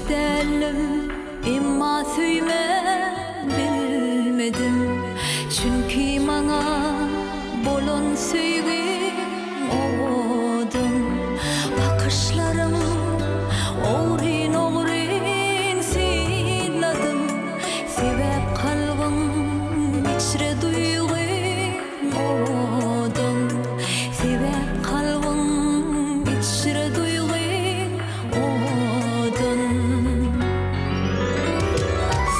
derdim, imma süyme bilmedim. Çünkü mana bolon süygün oğudum. Bakışlarım oğrin oğrin sıyladım. Sebep kalbim içre duygum oğudum. Sebep kalbim içre duygum oğudum.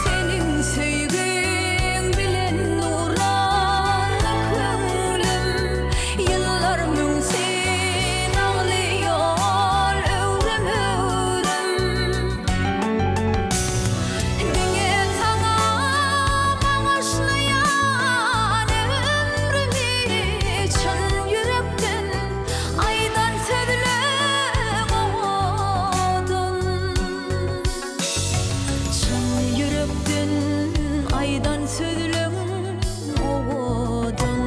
Senin söygün bilen nurlar köngülüm. Yıllarımın sen ağlıyor övrüm övrüm. Dine sana bağışlayan ömrümü çın yürekten aydan sözlüm oğudum. Çın yürekten aydan sözlüm oğudum.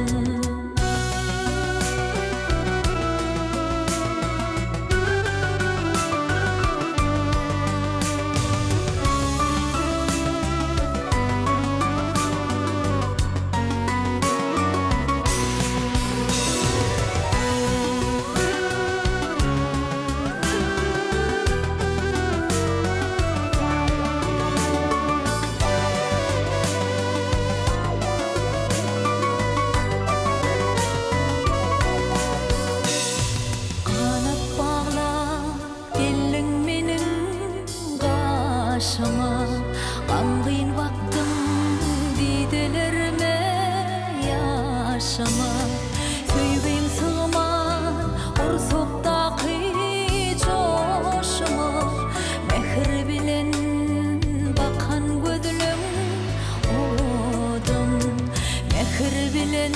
Kanat bağla gelin menin başıma. Qangyn vaktim didelerime yaşama. Söýgüň sığman ursukdaky joşuma. Mehir bilen bakan gözlüm oğudum. Mehir bilen